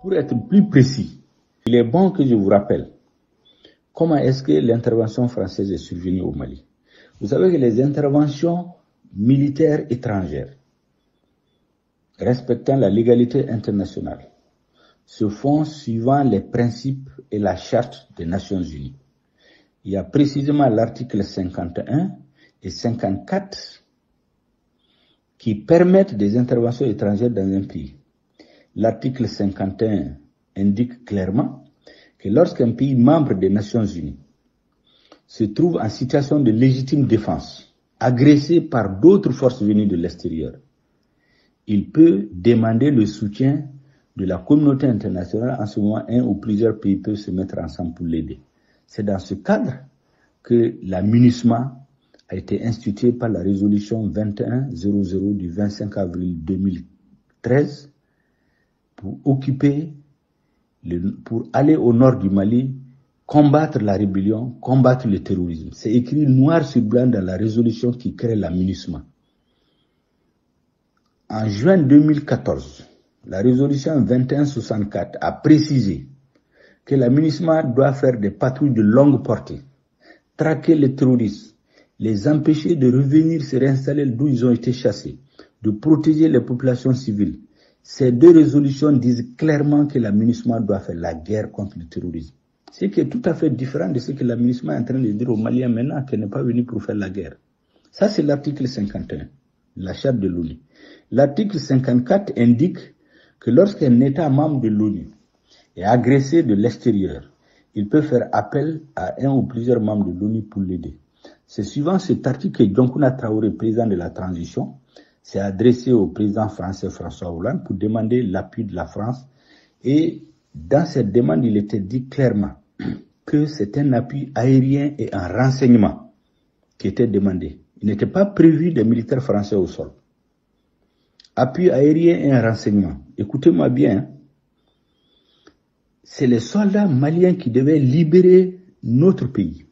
Pour être plus précis, il est bon que je vous rappelle comment est-ce que l'intervention française est survenue au Mali. Vous savez que les interventions militaires étrangères respectant la légalité internationale se font suivant les principes et la charte des Nations Unies. Il y a précisément l'article 51 et 54 qui permettent des interventions étrangères dans un pays. L'article 51 indique clairement que lorsqu'un pays membre des Nations Unies se trouve en situation de légitime défense, agressé par d'autres forces venues de l'extérieur, il peut demander le soutien de la communauté internationale. En ce moment, un ou plusieurs pays peuvent se mettre ensemble pour l'aider. C'est dans ce cadre que la MINUSMA a été instituée par la résolution 2100 du 25 avril 2013 pour aller au nord du Mali, combattre la rébellion, combattre le terrorisme. C'est écrit noir sur blanc dans la résolution qui crée la MINUSMA. En juin 2014, la résolution 2164 a précisé que la MINUSMA doit faire des patrouilles de longue portée, traquer les terroristes, les empêcher de revenir se réinstaller d'où ils ont été chassés, de protéger les populations civiles. Ces deux résolutions disent clairement que la MINUSMA doit faire la guerre contre le terrorisme. Ce qui est tout à fait différent de ce que la MINUSMA est en train de dire aux Maliens maintenant, qu'elle n'est pas venue pour faire la guerre. Ça, c'est l'article 51, la charte de l'ONU. L'article 54 indique que lorsqu'un État membre de l'ONU est agressé de l'extérieur, il peut faire appel à un ou plusieurs membres de l'ONU pour l'aider. C'est suivant cet article que Dioncouna Traoré, président de la transition, s'est adressé au président français François Hollande pour demander l'appui de la France. Et dans cette demande, il était dit clairement que c'est un appui aérien et en renseignement qui était demandé. Il n'était pas prévu des militaires français au sol. Appui aérien et un renseignement. Écoutez-moi bien. C'est les soldats maliens qui devaient libérer notre pays.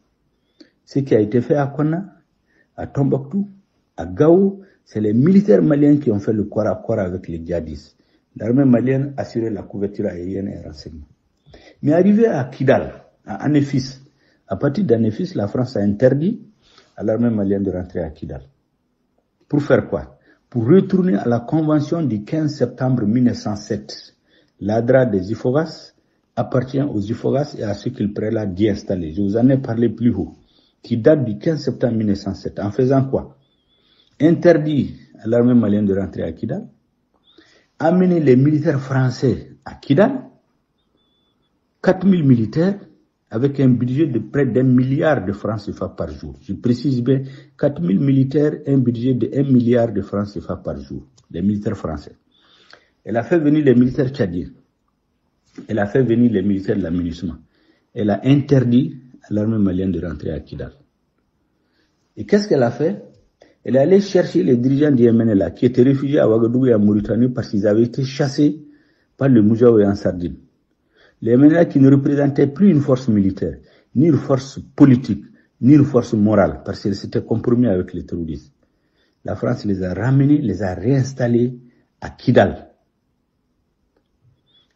Ce qui a été fait à Konna, à Tombouctou, à Gao, c'est les militaires maliens qui ont fait le corps à corps avec les djihadistes. L'armée malienne assurait la couverture aérienne et renseignement. Mais arrivé à Kidal, à Anefis, à partir d'Anefis, la France a interdit à l'armée malienne de rentrer à Kidal. Pour faire quoi? Pour retourner à la convention du 15 septembre 1907. L'ADRA des Ifogas appartient aux Ifogas et à ceux qu'ils prélat d'y installer. Je vous en ai parlé plus haut. Qui date du 15 septembre 1907. En faisant quoi? Interdit à l'armée malienne de rentrer à Kidal. Amener les militaires français à Kidal. 4000 militaires avec un budget de près d'1 milliard de francs CFA par jour. Je précise bien, 4000 militaires, un budget de 1 milliard de francs CFA par jour. Les militaires français. Elle a fait venir les militaires tchadiens. Elle a fait venir les militaires de la MINUSMA. Elle a interdit à l'armée malienne de rentrer à Kidal. Et qu'est-ce qu'elle a fait? Elle est allée chercher les dirigeants du MNLA qui étaient réfugiés à Ouagadougou et à Mauritanie parce qu'ils avaient été chassés par le Moudjaoui en Sardine. Les MNLA qui ne représentaient plus une force militaire, ni une force politique, ni une force morale, parce qu'ils s'étaient compromis avec les terroristes. La France les a ramenés, les a réinstallés à Kidal.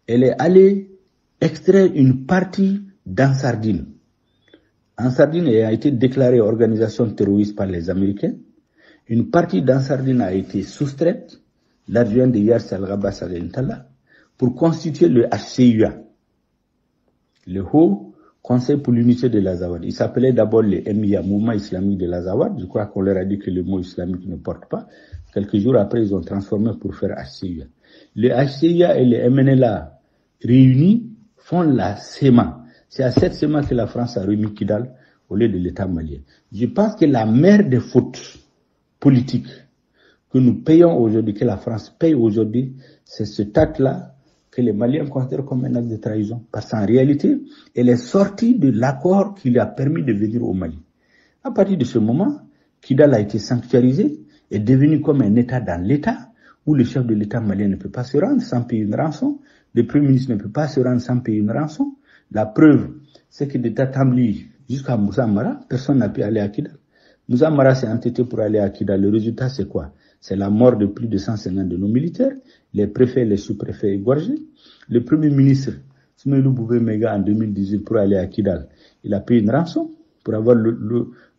Elle est allée extraire une partie d'Ansardine. Ansardine a été déclarée organisation terroriste par les Américains. Une partie d'Ansardine a été soustraite, l'adjoint de Yars al-Ghabas al-Intala, pour constituer le HCUA, le Haut Conseil pour l'unité de l'Azawad. Il s'appelait d'abord le MIA, Mouvement islamique de l'Azawad. Je crois qu'on leur a dit que le mot islamique ne porte pas. Quelques jours après, ils ont transformé pour faire HCUA. Le HCUA et le MNLA réunis font la SEMA. C'est à cette SEMA que la France a remis Kidal au lieu de l'État malien. Je pense que la mère des fautes politiques que nous payons aujourd'hui, que la France paye aujourd'hui, c'est cet acte-là que les Maliens considèrent comme un acte de trahison. Parce qu'en réalité, elle est sortie de l'accord qui lui a permis de venir au Mali. À partir de ce moment, Kidal a été sanctuarisé, est devenu comme un État dans l'État, où le chef de l'État malien ne peut pas se rendre sans payer une rançon, le Premier ministre ne peut pas se rendre sans payer une rançon. La preuve, c'est que de Tatambli jusqu'à Moussa Mara, personne n'a pu aller à Kidal. Moussa Mara s'est entêté pour aller à Kidal. Le résultat, c'est quoi? C'est la mort de plus de 150 de nos militaires, les préfets et les sous-préfets égorgés. Le premier ministre, Soumaïlou Boubé-Mega, en 2018, pour aller à Kidal, il a payé une rançon pour avoir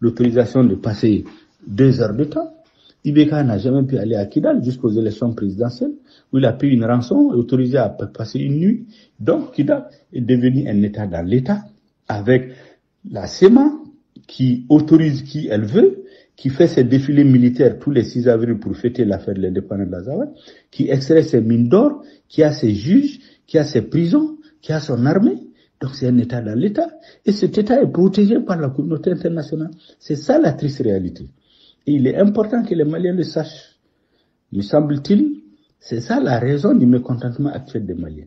l'autorisation de passer 2 heures de temps. Ibeka n'a jamais pu aller à Kidal jusqu'aux élections présidentielles, où il a payé une rançon, autorisé à passer une nuit. Donc, Kidal est devenu un État dans l'État, avec la SEMA, qui autorise qui elle veut, qui fait ses défilés militaires tous les 6 avril pour fêter l'affaire de l'indépendance de l'Azawad, qui extrait ses mines d'or, qui a ses juges, qui a ses prisons, qui a son armée. Donc c'est un État dans l'État. Et cet État est protégé par la communauté internationale. C'est ça la triste réalité. Et il est important que les Maliens le sachent. Me semble-t-il, c'est ça la raison du mécontentement actuel des Maliens.